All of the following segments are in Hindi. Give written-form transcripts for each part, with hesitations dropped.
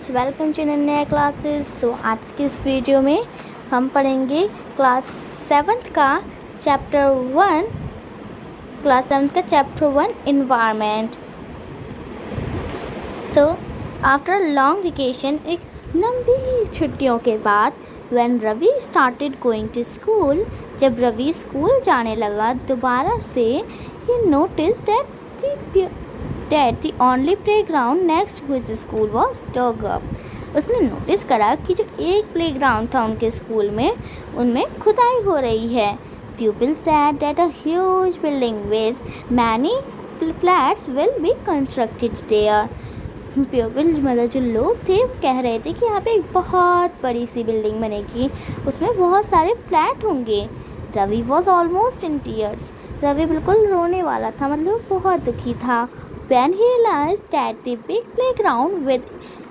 फ्रेंड्स, वेलकम टू नया क्लासेस। सो आज के इस वीडियो में हम पढ़ेंगे क्लास सेवन्थ का चैप्टर वन इन्वायरमेंट। तो आफ्टर लॉन्ग वेकेशन, एक लंबी छुट्टियों के बाद, when Ravi started going to school, जब रवि स्कूल जाने लगा दोबारा से, he notice that the only playground next to his school was dug up. उसने नोटिस करा कि जो एक प्लेग्राउंड था उनके स्कूल में, उनमें खुदाई हो रही है। Pupils said that a huge building with many flats will be constructed there. प्यूपिल मतलब जो लोग थे वो कह रहे थे कि यहाँ पे एक बहुत बड़ी सी बिल्डिंग बनेगी, उसमें बहुत सारे फ्लैट होंगे। Ravi was almost in tears. Ravi बिल्कुल रोने वाला था, मतलब बहुत दुखी था। When he realized that the big playground with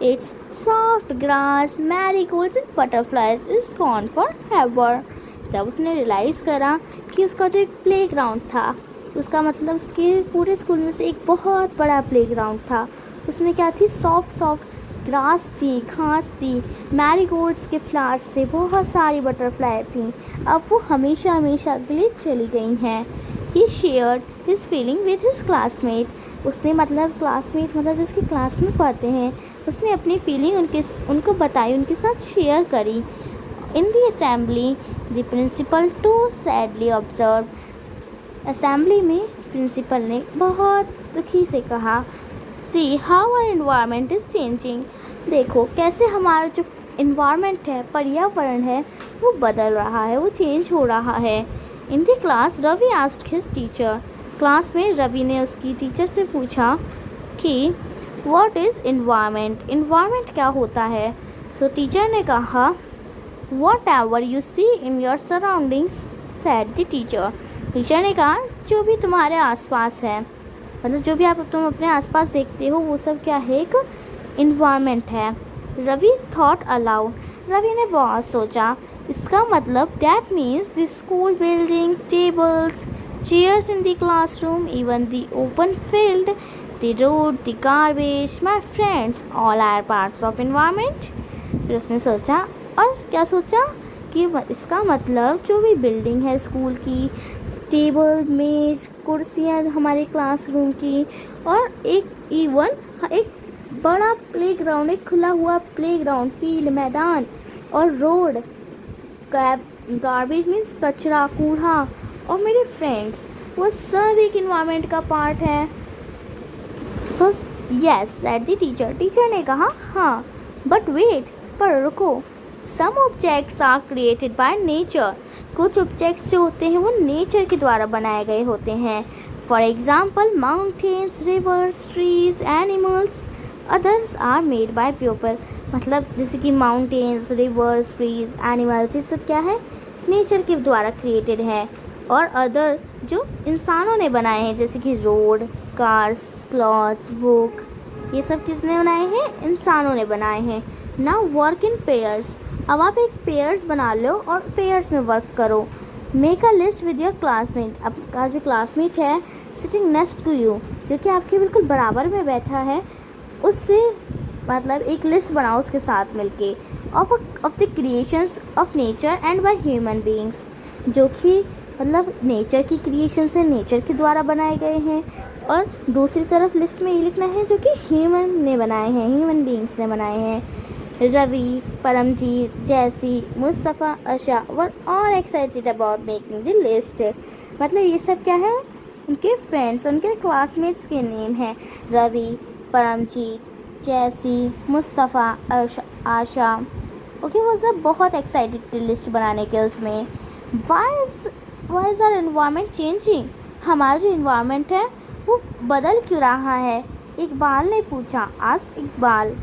its soft grass, marigolds and butterflies is gone forever. जब उसने रियलाइज़ करा कि उसका जो एक प्लेग्राउंड था, उसका मतलब उसके पूरे स्कूल में से एक बहुत बड़ा प्लेग्राउंड था। उसमें क्या थी? सॉफ्ट ग्रास थी, घास थी, मैरीगोल्ड्स के फ्लावर्स से बहुत सारी बटरफ्लाई थी। अब वो हमेशा हमेशा के लिए चली गई हैं। He shared his feeling with his classmate. उसने मतलब क्लासमेट मतलब जिसकी क्लास में पढ़ते हैं, उसने अपनी फीलिंग उनको बताई, उनके साथ शेयर करी। In the assembly the principal to sadly observe. Assembly में प्रिंसिपल ने बहुत दुखी से कहा, see how our environment is changing. देखो कैसे हमारा जो इन्वायरमेंट है, पर्यावरण है, वो बदल रहा है, वो चेंज हो रहा है। In the class Ravi asked his teacher. Class में रवि ने उसकी टीचर से पूछा कि व्हाट इज़ इन्वायरमेंट, इन्वायरमेंट क्या होता है। सो टीचर ने कहा, whatever you see in your surroundings said the teacher. Teacher ने कहा, जो भी तुम्हारे आसपास है, मतलब जो भी तुम अपने आसपास देखते हो, वो सब क्या है? एक इन्वायरमेंट है। Ravi thought allowed. रवि ने बहुत सोचा। इसका मतलब that means the school building, tables, chairs in the classroom, even the open field, the road, the garbage, my friends, all are parts of environment. फिर उसने सोचा, और क्या सोचा कि इसका मतलब जो भी बिल्डिंग है स्कूल की, टेबल, मेज, कुर्सियाँ हमारे क्लासरूम की, और एक बड़ा प्लेग्राउंड, एक खुला हुआ प्लेग्राउंड, फील्ड, मैदान, और रोड, गार्बेज मीन्स कचरा, कूड़ा, और मेरे फ्रेंड्स, वो सब एक इन्वायरमेंट का पार्ट है। So yes said the teacher. Teacher ने कहा, हाँ, बट वेट, पर रुको, some objects are created by nature. कुछ ऑब्जेक्ट्स जो होते हैं वो नेचर के द्वारा बनाए गए होते हैं। For example mountains, rivers, trees, animals. Others are made by people. मतलब जैसे कि माउंटेन्स, रिवर्स, ट्रीज, एनिमल्स, ये सब क्या है? नेचर के द्वारा क्रिएटेड है। और अदर जो इंसानों ने बनाए हैं, जैसे कि रोड, कार्स, क्लॉथ्स, बुक, ये सब किसने बनाए हैं? इंसानों ने बनाए हैं। Now work in pairs. अब आप एक पेयर्स बना लो और पेयर्स में वर्क करो। Make a list with your classmate. आपका जो क्लासमेट है सिटिंग नेक्स्ट टू यू, जो कि आपके बिल्कुल बराबर में बैठा है, उससे मतलब एक लिस्ट बनाओ उसके साथ मिलके, of the creations of nature and by human beings, जो कि मतलब नेचर की क्रिएशंस है, नेचर के द्वारा बनाए गए हैं। और दूसरी तरफ लिस्ट में ये लिखना है जो कि ह्यूमन ने बनाए हैं, ह्यूमन बीइंग्स ने बनाए हैं। Ravi, Paramjit, Jessy, Mustafa, Asha were all excited about making the list. मतलब ये सब क्या है? उनके फ्रेंड्स, उनके क्लासमेट्स के नेम हैं। रवि, परमजीत, जैसी, मुस्तफ़ा, आशा। ओके, वो सब बहुत एक्साइटेड थे लिस्ट बनाने के उसमें। Why is our environment changing. हमारा जो इन्वायरमेंट है वो बदल क्यों रहा है? इकबाल ने पूछा। Asked Iqbal.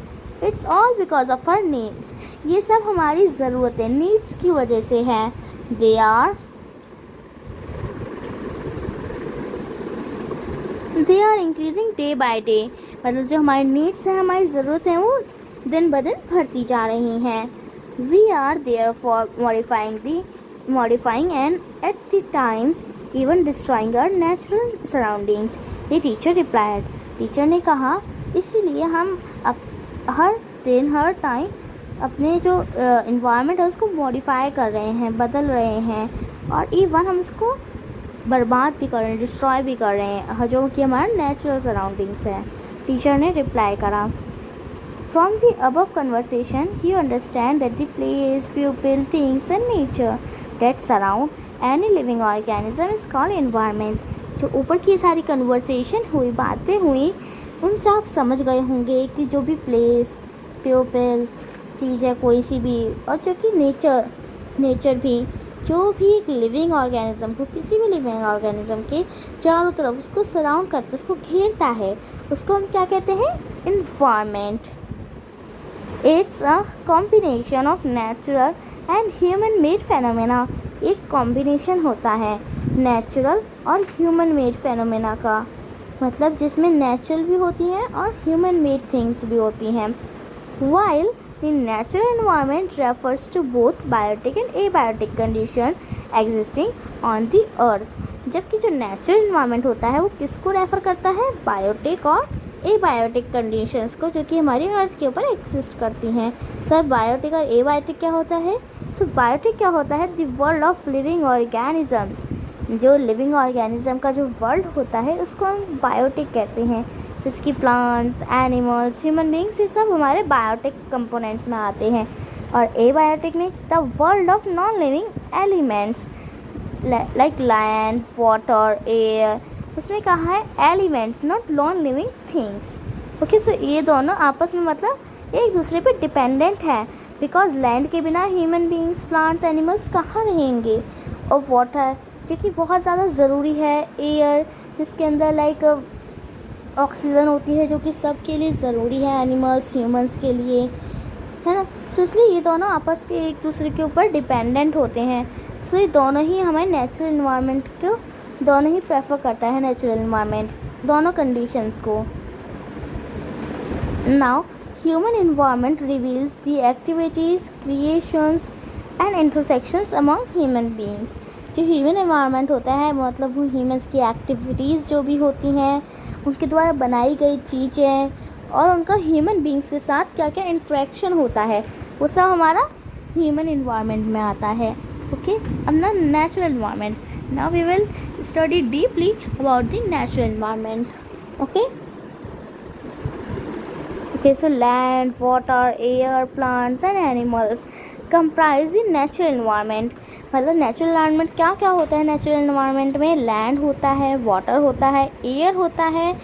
It's all because of our needs. ये सब हमारी ज़रूरतें, नीड्स की वजह से है। They are increasing day by day. मतलब जो हमारे नीड्स हैं, हमारी ज़रूरतें हैं, वो दिन ब दिन बढ़ती जा रही हैं। We are there for modifying and at the times even destroying our natural surroundings. The teacher replied. Teacher ने कहा, इसीलिए हम हर दिन हर टाइम अपने जो इन्वायरमेंट है उसको मॉडिफाई कर रहे हैं, बदल रहे हैं, और इवन हम उसको बर्बाद भी कर रहे हैं, डिस्ट्रॉय भी कर रहे हैं, जो कि हमारा नेचुरल सराउंडिंग्स है। टीचर ने रिप्लाई करा, from the above conversation you understand that the place, people, things and nature that surround any living organism is called environment. जो ऊपर की सारी कन्वर्सेशन हुई, बातें हुई, उनसे आप समझ गए होंगे कि जो भी प्लेस, पीपल, चीज़ है कोई सी भी, और जो कि नेचर भी, जो भी एक लिविंग ऑर्गेनिज्म को, किसी भी लिविंग ऑर्गेनिज्म के चारों तरफ उसको सराउंड करता है, उसको घेरता है, उसको हम क्या कहते हैं? Environment. It's a combination of natural and human made phenomena. एक कॉम्बिनेशन होता है नेचुरल और ह्यूमन मेड फेनोमेना का, मतलब जिसमें नेचुरल भी होती हैं और ह्यूमन मेड थिंग्स भी होती हैं। While the natural environment refers to both biotic and abiotic condition existing on the earth, जबकि जो नेचुरल एनवायरनमेंट होता है वो किसको रेफ़र करता है? बायोटिक और एबायोटिक कंडीशंस को, जो कि हमारी अर्थ के ऊपर एग्जिस्ट करती हैं। सर बायोटिक और एबायोटिक क्या होता है? सो बायोटिक क्या होता है? The world of living organisms. जो लिविंग ऑर्गेनिज्म का जो वर्ल्ड होता है उसको हम बायोटिक कहते हैं, जिसकी प्लांट्स, एनिमल्स, ह्यूमन बींग्स, ये सब हमारे बायोटिक कंपोनेंट्स में आते हैं। और एबायोटिक में the world of non living elements like land, water, air, उसमें कहा है elements, not non living things. Okay, so ये दोनों आपस में मतलब एक दूसरे पे डिपेंडेंट है, बिकॉज लैंड के बिना ह्यूमन बींग्स, प्लांट्स, एनिमल्स कहाँ रहेंगे, और वाटर जो कि बहुत ज़्यादा ज़रूरी है, एयर जिसके अंदर लाइक ऑक्सीजन होती है जो कि सब के लिए ज़रूरी है, एनिमल्स, ह्यूमंस के लिए, है ना। सो इसलिए ये दोनों आपस के एक दूसरे के ऊपर डिपेंडेंट होते हैं। सो ये दोनों ही हमारे नेचुरल इन्वायरमेंट को, दोनों ही प्रेफर करता है नेचुरल इन्वायरमेंट, दोनों कंडीशंस को। Now human environment reveals the activities, creations and intersections among human beings. जो ह्यूमन इन्वायरमेंट होता है मतलब वो ह्यूमंस की एक्टिविटीज़ जो भी होती हैं, उनके द्वारा बनाई गई चीज़ें, और उनका ह्यूमन बींग्स के साथ क्या क्या इंट्रैक्शन होता है, वो सब हमारा ह्यूमन इन्वायरमेंट में आता है। ओके, अब ना natural environment, now we will study deeply about the natural environment. Okay, so land, water, air, plants and animals comprise the natural environment. मतलब नेचुरल इन्वायरमेंट क्या क्या होता है? नेचुरल इन्वायरमेंट में लैंड होता है, वाटर होता है, एयर होता है,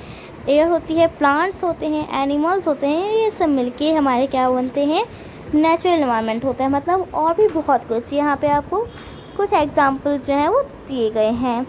एयर होती है, प्लांट्स होते हैं, एनिमल्स होते हैं, ये सब मिलके हमारे क्या बनते हैं? नेचुरल इन्वायरमेंट होता है। मतलब और भी बहुत कुछ, यहाँ पे आपको कुछ एग्जाम्पल्स जो हैं वो दिए गए हैं।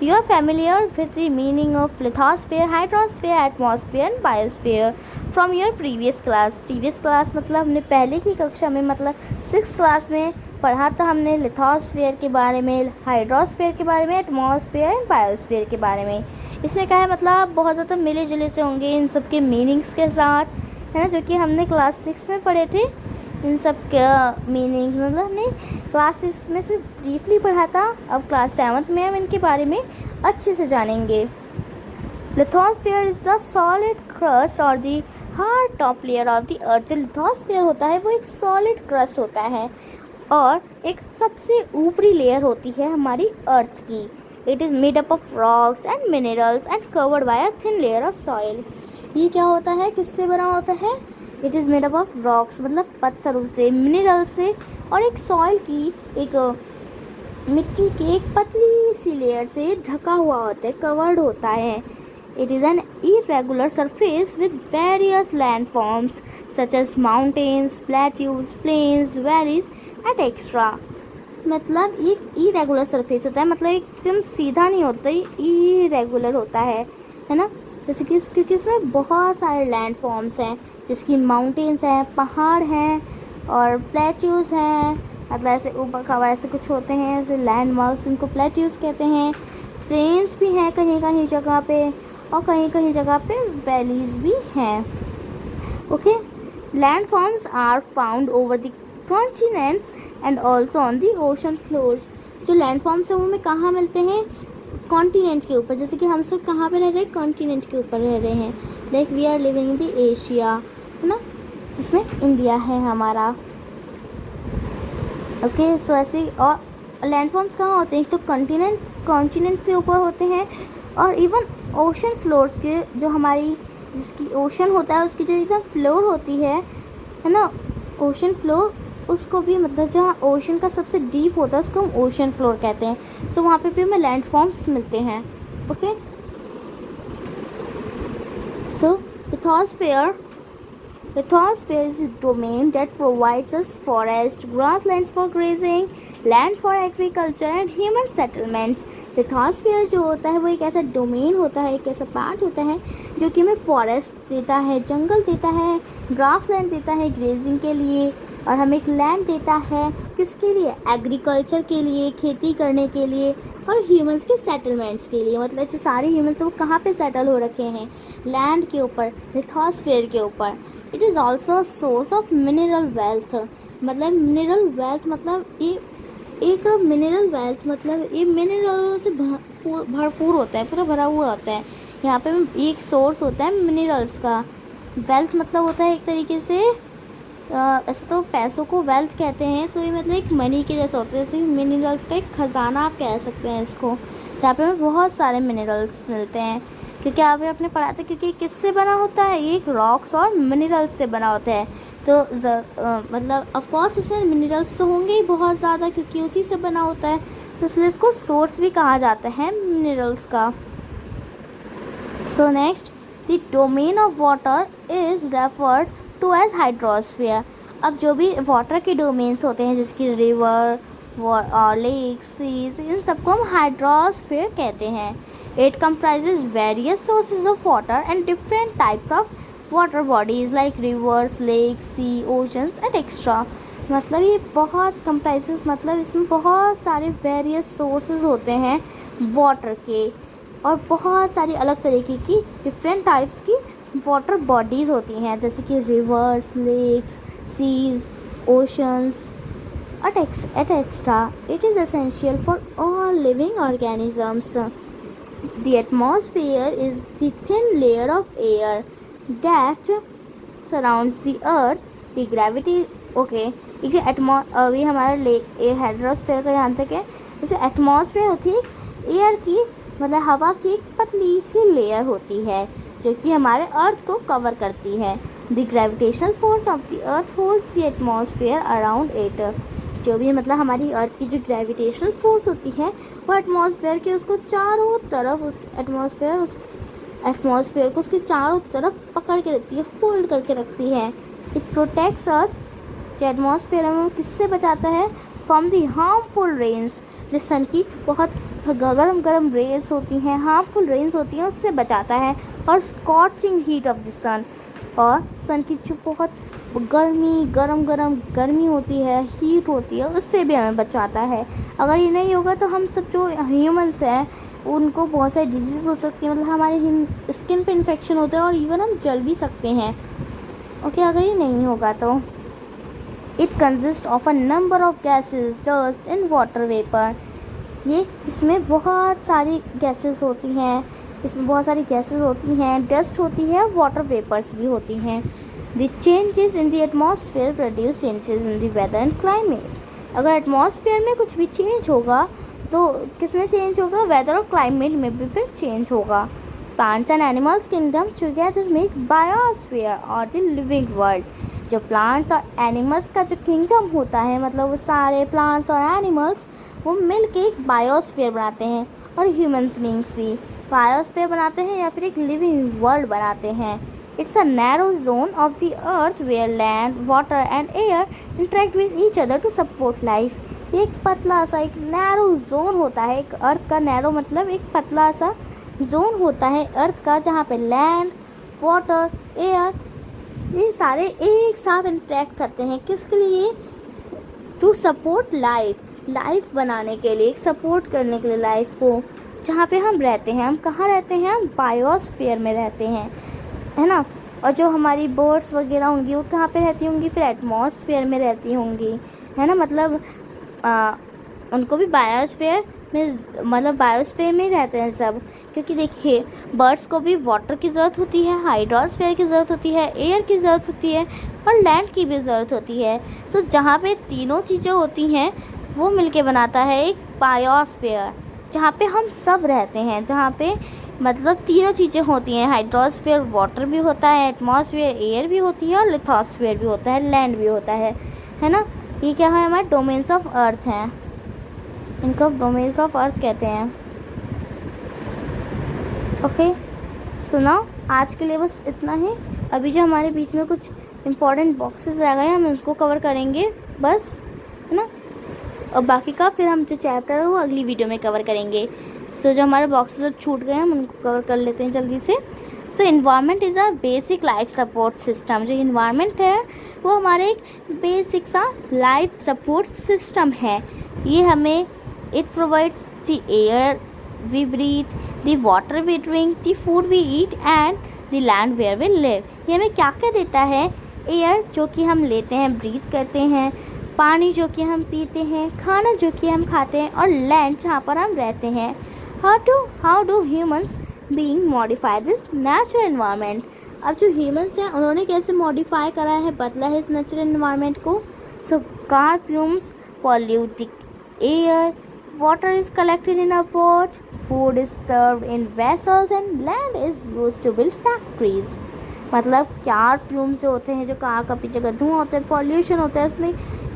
You are familiar with the meaning of lithosphere, hydrosphere, atmosphere and biosphere from your previous class. Previous class मतलब हमने पहले की कक्षा में, मतलब 6th क्लास में पढ़ा था हमने लिथोस्फीयर के बारे में, हाइड्रोस्फीयर के बारे में, एटमॉस्फेयर एंड बायोस्फीयर के बारे में। इसमें क्या है, मतलब बहुत ज़्यादा मिले जुले से होंगे इन सब के मीनिंग्स के साथ, है ना, जो कि हमने क्लास 6 में पढ़े थे। इन सब का मीनिंग्स मतलब हमने क्लास 6 में सिर्फ ब्रीफली पढ़ा था, अब क्लास 7th में हम इनके बारे में अच्छे से जानेंगे। Lithosphere is the solid crust और the hard top layer of the earth. जो लिथोस्फीयर होता है वो एक सॉलिड क्रस्ट होता है और एक सबसे ऊपरी लेयर होती है हमारी अर्थ की। It is made up of rocks and minerals and covered by a thin layer of soil. ये क्या होता है, किससे बना होता है? It is made up of rocks मतलब पत्थरों से, मिनरल से, और एक सॉइल की, एक मिट्टी की एक पतली सी लेयर से ढका हुआ होता है, कवर्ड होता है। It is an irregular surface with various landforms such as mountains, plateaus, plains, valleys and extra। मतलब एक irregular surface होता है, मतलब एकदम सीधा नहीं होता, irregular होता है ना। जैसे कि क्योंकि इसमें बहुत सारे लैंड फॉर्म्स हैं, जिसकी माउंटेन्स हैं, पहाड़ हैं, और प्लेट्यूज़ हैं, मतलब ऐसे ऊपर खबर ऐसे कुछ होते हैं, ऐसे लैंड मार्क्स, उनको प्लेट्यूज़ कहते हैं। प्लेन्स भी हैं कहीं कहीं जगह पे, और कहीं कहीं जगह पे वैलीज़ भी हैं। Okay, land forms are found over the continents and also on the ocean floors. जो लैंड फॉर्म्स हैं वो हमें कहाँ मिलते हैं? कॉन्टिनेंट के ऊपर। जैसे कि हम सब कहाँ पे रह रहे हैं? कॉन्टिनेंट के ऊपर रह रहे हैं। Like we are living in the Asia, है ना, जिसमें इंडिया है हमारा। ओके, सो ऐसे और लैंडफॉर्म्स कहाँ होते हैं? तो कॉन्टिनेंट से ऊपर होते हैं, और इवन ओशन फ्लोर्स के जो हमारी जिसकी ओशन होता है उसकी जो एकदम फ्लोर होती है ना, ओशन फ्लोर, उसको भी मतलब जहाँ ओशन का सबसे डीप होता है उसको हम ओशन फ्लोर कहते हैं। तो वहाँ पे भी हमें लैंडफॉर्म्स मिलते हैं। Okay, so lithosphere is a domain that provides us forest, grasslands for grazing, land for agriculture and human settlements. lithosphere जो होता है वो एक ऐसा डोमेन होता है, एक ऐसा पार्ट होता है जो कि हमें फॉरेस्ट देता है, जंगल देता है, ग्रासलैंड देता है ग्रेजिंग के लिए, और हमें एक लैंड देता है किसके लिए? एग्रीकल्चर के लिए, खेती करने के लिए, और ह्यूमंस के सेटलमेंट्स के लिए। मतलब जो सारे ह्यूमंस वो कहाँ पे सेटल हो रखे हैं? लैंड के ऊपर, लिथोस्फीयर के ऊपर। It is also source of mineral wealth. मतलब मिनरल वेल्थ मतलब ये एक मिनरल वेल्थ मतलब ये मिनरलों से भरपूर होता है, पूरा भरा हुआ होता है। यहाँ पे एक सोर्स होता है मिनरल्स का। वेल्थ मतलब होता है एक तरीके से ऐसे तो पैसों को वेल्थ कहते हैं, तो ये मतलब एक मनी के जैसा होता है। जैसे मिनरल्स का एक ख़जाना आप कह सकते हैं इसको, जहाँ पे हमें बहुत सारे मिनरल्स मिलते हैं। क्योंकि आपने पढ़ा था, क्योंकि किससे बना होता है? एक रॉक्स और मिनरल्स से बना होता है। तो मतलब ऑफकोर्स इसमें मिनरल्स तो होंगे ही बहुत ज़्यादा, क्योंकि उसी से बना होता है, तो इसलिए इसको सोर्स भी कहा जाता है मिनरल्स का। So next, the domain of water is referred to as hydrosphere. अब जो भी वाटर के डोमेन्स होते हैं, जिसकी रिवर, लेक, सीज, इन सबको हम हाइड्रोस्फीयर कहते हैं। It comprises various sources of water and different types of water bodies like rivers, lakes, sea, oceans and extra. मतलब ये बहुत comprises, मतलब इसमें बहुत सारे various sources होते हैं water के, और बहुत सारी अलग तरीके की different types की water bodies होती हैं, जैसे कि rivers, lakes, seas, oceans and extra. It is essential for all living organisms. The atmosphere is the thin layer of air that surrounds the earth. The gravity, okay, ये अभी हमारा हाइड्रोस्फीयर का यहाँ तक है। जैसे एटमॉस्फेयर होती है एयर की, मतलब हवा की एक पतली सी लेयर होती है जो कि हमारे अर्थ को कवर करती है। The gravitational force of the earth holds the atmosphere around it. जो भी मतलब हमारी अर्थ की जो ग्रेविटेशनल फोर्स होती है वो एटमॉस्फेयर के उसको चारों तरफ, उस एटमॉस्फेयर को उसके चारों तरफ पकड़ के रखती है, होल्ड करके रखती है। इट प्रोटेक्ट्स अस, जो एटमॉस्फेयर हमें किससे बचाता है? फ्रॉम दी हार्मफुल रेन्स, जो सन की बहुत गरम रेन्स होती हैं, हार्मफुल रेन्स होती हैं, उससे बचाता है। और स्कॉचिंग हीट ऑफ द सन, और सन की जो बहुत गर्मी होती है, हीट होती है, उससे भी हमें बचाता है। अगर ये नहीं होगा तो हम सब जो ह्यूमंस हैं उनको बहुत सारी डिजीज़ हो सकती है, मतलब हमारे स्किन पे इन्फेक्शन होता है, और इवन हम जल भी सकते हैं। ओके, अगर ये नहीं होगा तो it consist of a number of gases, dust and water vapour. ये इसमें बहुत सारी गैसेस होती हैं, डस्ट होती है, वाटर वेपर्स भी होती हैं। The changes in the atmosphere produce changes in the weather and climate. अगर एटमॉस्फेयर में कुछ भी चेंज होगा तो किस में चेंज होगा? वेदर और क्लाइमेट में भी फिर चेंज होगा। Plants and animals kingdom together make biosphere और द लिविंग वर्ल्ड। जो प्लांट्स और एनिमल्स का जो किंगडम होता है, मतलब वो सारे प्लांट्स और एनिमल्स वो मिल के एक बायोस्फीयर बनाते हैं, और ह्यूमंस बींग्स भी बायोस्फीयर बनाते हैं या फिर एक लिविंग वर्ल्ड बनाते हैं। It's a narrow zone of the earth where land, water and air interact with each other to support life. एक पतला सा एक नैरो जोन होता है, एक अर्थ का नैरो मतलब एक पतला सा जोन होता है अर्थ का, जहाँ पे लैंड, वाटर, एयर ये सारे एक साथ इंटरेक्ट करते हैं। किसके लिए? टू सपोर्ट लाइफ बनाने के लिए, एक सपोर्ट करने के लिए लाइफ को। जहाँ पे हम रहते हैं, हम कहाँ रहते हैं? हम बायोस्फीयर में रहते हैं, है ना। और जो हमारी बर्ड्स वगैरह होंगी वो कहाँ पे रहती होंगी? फिर एटमॉस्फेयर में रहती होंगी, है ना। मतलब उनको भी बायोस्फीयर में मतलब बायोस्फीयर में ही रहते हैं सब, क्योंकि देखिए बर्ड्स को भी वाटर की ज़रूरत होती है, हाइड्रोस्फीयर की ज़रूरत होती है, एयर की ज़रूरत होती है और लैंड की भी ज़रूरत होती है। सो जहाँ पे तीनों चीज़ें होती हैं वो मिलके बनाता है एक बायोस्फीयर, जहाँ पे हम सब रहते हैं, जहाँ पे मतलब तीनों चीज़ें होती हैं। हाइड्रोस्फीयर वाटर भी होता है, एटमॉस्फेयर एयर भी होती है और लिथोस्फीयर भी होता है, लैंड भी होता है ना। ये क्या है, हमारे डोमेन्स ऑफ अर्थ हैं, इनको डोमेन्स ऑफ अर्थ कहते हैं। ओके, सुनो आज के लिए बस इतना ही। अभी जो हमारे बीच में कुछ इंपॉर्टेंट बॉक्सेस रह गए हैं हम उसको कवर करेंगे बस, है ना, और बाकी का फिर हम जो चैप्टर है वो अगली वीडियो में कवर करेंगे। सो जो हमारे बॉक्सेस अब छूट गए हैं हम उनको कवर कर लेते हैं जल्दी से। So environment is a basic life support system. जो इन्वायरमेंट है वो हमारे एक बेसिक सा लाइफ सपोर्ट सिस्टम है। ये हमें it provides the air we breathe, the water we drink, the food we eat and the land where we live. ये हमें क्या क्या देता है? एयर जो कि हम लेते हैं, ब्रीथ करते हैं, पानी जो कि हम पीते हैं, खाना जो कि हम खाते हैं, और लैंड जहाँ पर हम रहते हैं। How do humans being modify this natural environment. अब जो ह्यूमंस हैं उन्होंने कैसे मॉडिफाई करा है, बदला है इस नेचुरल एनवायरनमेंट को। So car fumes pollute the air, water is collected in a pot, food is served in vessels and land is used to build factories। मतलब कार फ्यूम से होते हैं, जो कार का पीछे का धुआं होता है, पॉल्यूशन होता है, उसने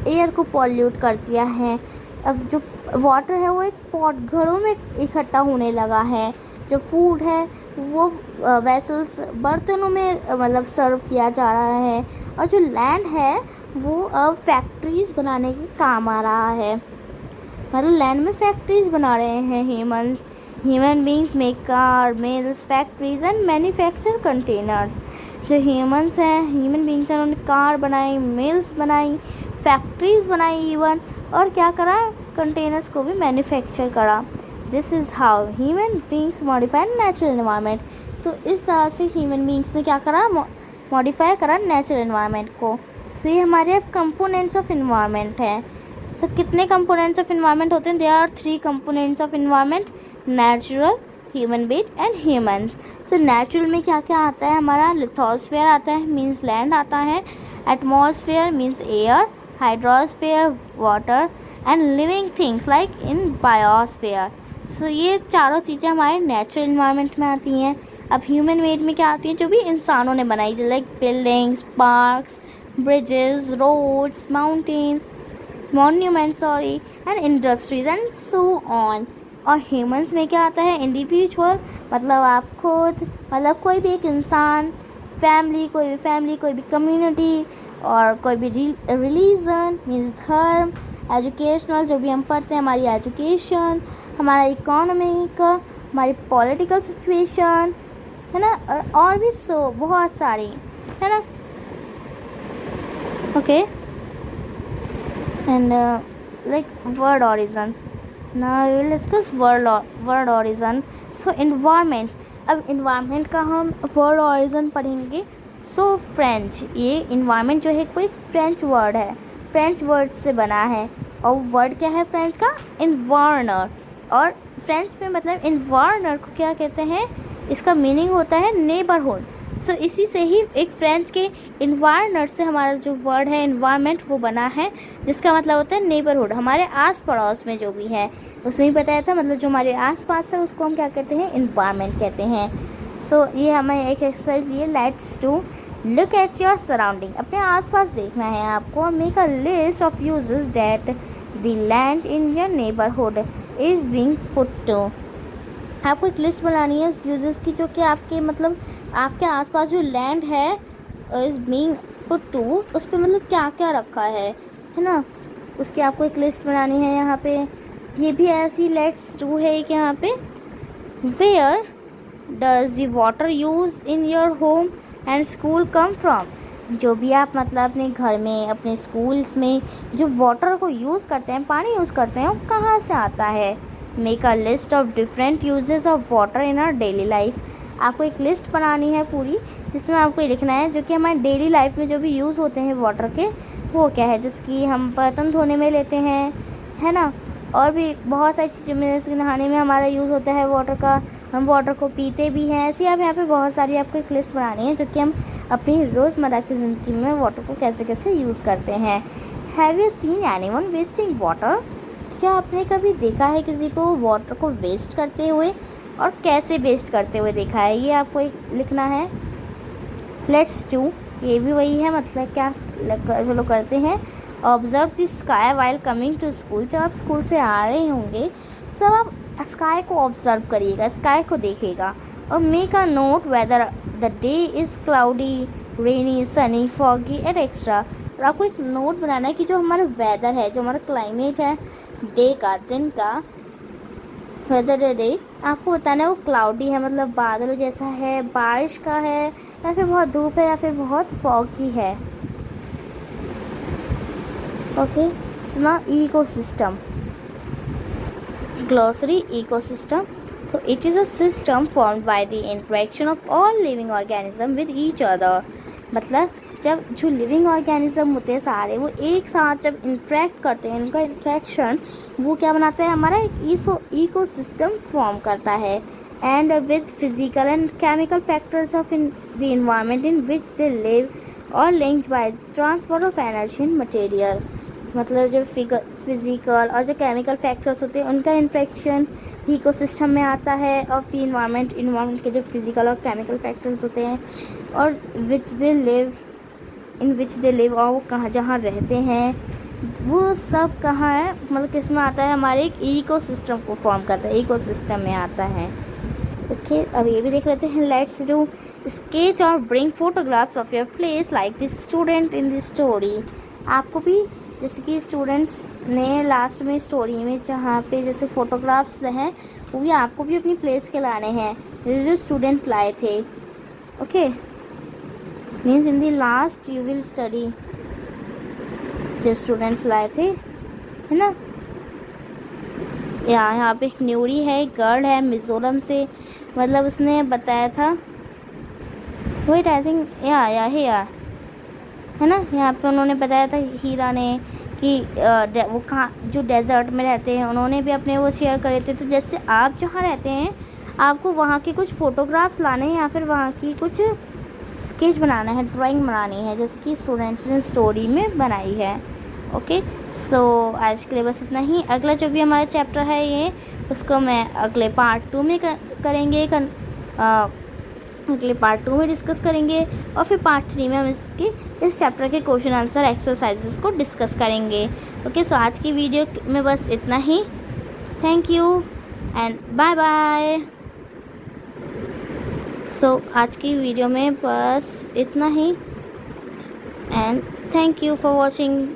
एयर को पॉल्यूट कर दिया है। अब जो वाटर है वो एक पॉट घड़ों में इकट्ठा होने लगा है। जो फूड है वो वेसल्स बर्तनों में मतलब सर्व किया जा रहा है। और जो लैंड है वो अब फैक्ट्रीज़ बनाने के काम आ रहा है। मतलब लैंड में फैक्ट्रीज़ बना रहे हैं human beings make car, mills, factories and manufacture containers. जो ह्यूमंस हैं, ह्यूमन बींग्स हैं, उन्होंने कार बनाई, मिल्स बनाई, फैक्ट्रीज़ बनाई इवन, और क्या करा, कंटेनर्स को भी मैन्युफैक्चर करा। This is how human beings modify natural environment. तो इस तरह से ह्यूमन बींग्स ने क्या करा, मॉडिफाई करा नेचुरल एनवायरनमेंट को। सो ये हमारे कंपोनेंट्स ऑफ इन्वायरमेंट हैं। सो कितने कंपोनेंट्स ऑफ इन्वायरमेंट होते हैं? There are 3 components of environment, natural, human made and human. So natural में क्या क्या आता है हमारा? लिथोस्फीयर आता है, मीन्स लैंड आता है, atmosphere means air, hydrosphere water and living things like in biosphere. So ये चारों चीज़ें हमारे नेचुरल इन्वायरमेंट में आती हैं। अब ह्यूमन मेड में क्या आती है? जो भी इंसानों ने बनाई, like buildings, parks, bridges, roads, mountains, monuments and industries and so on. और ह्यूमंस में क्या आता है? इंडिविजुअल, मतलब आप खुद, मतलब कोई भी एक इंसान, फैमिली, कोई भी कम्युनिटी, और कोई भी रिलीजन मीन्स धर्म, एजुकेशनल, जो भी हम पढ़ते हैं, हमारी एजुकेशन, हमारा इकोनॉमिक, हमारी पॉलिटिकल सिचुएशन, है ना, और भी बहुत सारी, है ना। Okay, and like word origin. Now we will discuss word origin. So environment, अब इन्वायरमेंट का हम वर्ड ऑरिजन पढ़ेंगे। सो फ्रेंच, ये इन्वायरमेंट जो है कोई फ्रेंच वर्ड है, फ्रेंच वर्ड से बना है। और वर्ड क्या है फ्रेंच का? इन्वायरनर। और फ्रेंच में मतलब इन्वायरनर को क्या कहते हैं? इसका मीनिंग होता है नेबरहुड। सो इसी से ही एक फ्रेंच के इन्वायरनर से हमारा जो वर्ड है इन्वायरमेंट वो बना है, जिसका मतलब होता है नेबरहुड, हमारे आस पड़ोस में जो भी है। उसमें ही बताया था, मतलब जो हमारे आस पास है उसको हम क्या कहते हैं? इन्वायरमेंट कहते हैं। सो ये हमें एक एक्सरसाइज दिए, let's do look at your surrounding. अपने आसपास देखना है आपको। Make a list of uses that the land in your neighbourhood is being put to. आपको एक लिस्ट बनानी है उस यूजेस की, जो कि आपके मतलब आपके आसपास जो लैंड है इज़ बीइंग पुट टू, उस पर मतलब क्या क्या रखा है ना, उसकी आपको एक लिस्ट बनानी है। यहाँ पे ये भी ऐसी लेट्स डू है कि यहाँ पे where does the water use in your home and school come from. जो भी आप मतलब अपने घर में, अपने स्कूल्स में जो वाटर को यूज़ करते हैं, पानी यूज़ करते हैं, वो कहाँ से आता है। Make a list of different uses of water in our daily life. आपको एक लिस्ट बनानी है पूरी, जिसमें आपको ये लिखना है जो कि हमारे डेली लाइफ में जो भी यूज़ होते हैं वाटर के, वो क्या है, जिसकी हम बर्तन धोने में लेते हैं, है ना, और भी बहुत सारी चीज़ों में, जैसे नहाने में हमारा यूज़ होता है वाटर का, हम वाटर को पीते भी हैं। ऐसे आप यहाँ पे बहुत सारी आपको एक लिस्ट बनानी है जो कि हम अपनी रोज़मर्रा की ज़िंदगी में वाटर को कैसे कैसे यूज़ करते हैं। Have you seen anyone wasting water? क्या आपने कभी देखा है किसी को वाटर को वेस्ट करते हुए, और कैसे वेस्ट करते हुए देखा है, ये आपको एक लिखना है। लेट्स डू, ये भी वही है, मतलब क्या, चलो करते हैं। Observe the sky while coming to school, जब आप स्कूल से आ रहे होंगे सब आप स्काई को ऑब्जर्व करिएगा, स्काई को देखिएगा। और make a note whether the day is cloudy, rainy, Sunny, foggy and extra. और आपको एक नोट बनाना है कि जो हमारा वेदर है, जो हमारा क्लाइमेट है डे का, दिन का वेदर डे, आपको बताना है वो क्लाउडी है, मतलब बादलों जैसा है, बारिश का है, या फिर बहुत धूप है, या फिर बहुत फॉगी है। ओके, सुना ecosystem, glossary ecosystem. So it is a system formed by the interaction of all living organism with each other. मतलब जब जो लिविंग ऑर्गेनिज्म होते हैं सारे, वो एक साथ जब इंटरेक्ट करते हैं, उनका इंटरेक्शन वो क्या बनाता है, हमारा एक इकोसिस्टम फॉर्म करता है। And with physical and chemical factors of in the environment in which they live और linked by transfer of energy in material. मतलब जो फिज़िकल और जो केमिकल फैक्टर्स होते हैं उनका इंट्रैक्शन इकोसिस्टम में आता है ऑफ द इन्वायरमेंट के जो फिज़िकल और केमिकल फैक्टर्स होते हैं, और विच दे लिव और वो कहाँ जहाँ रहते हैं वो सब कहाँ है, मतलब किस में आता है, हमारे एक इकोसिस्टम को फॉर्म करता है, इकोसिस्टम में आता है। ओके, अब ये भी देख लेते हैं। लेट्स डू स्केच और bring photographs of your place like the student in the story. आपको भी जैसे कि स्टूडेंट्स ने लास्ट में स्टोरी में जहाँ पे जैसे फ़ोटोग्राफ्स हैं वो भी आपको भी अपनी प्लेस के लाने हैं, जो स्टूडेंट लाए थे। Okay, means in the last you will study, जो स्टूडेंट्स लाए थे, है ना। यहाँ पे एक न्यूरी है, एक गर्ल है मिज़ोरम से, मतलब उसने बताया था, वेट आई थिंक या है ना, यहाँ पे उन्होंने बताया था हीरा ने कि वो कहाँ जो डेजर्ट में रहते हैं उन्होंने भी अपने वो शेयर करे थे। तो जैसे आप जहाँ रहते हैं आपको वहाँ की कुछ फ़ोटोग्राफ्स लाने हैं, या फिर वहाँ की कुछ स्केच बनाना है, ड्राइंग बनानी है, जैसे कि स्टूडेंट्स ने स्टोरी में बनाई है। ओके, सो आज के लिए बस इतना ही। अगला जो भी हमारा चैप्टर है ये, उसको मैं अगले पार्ट 2 में करेंगे, अगले पार्ट 2 में डिस्कस करेंगे, और फिर पार्ट 3 में हम इस चैप्टर के क्वेश्चन आंसर एक्सरसाइजेस को डिस्कस करेंगे। ओके, सो आज की वीडियो में बस इतना ही। Thank you and bye bye. So आज की वीडियो में बस इतना ही and thank you for watching.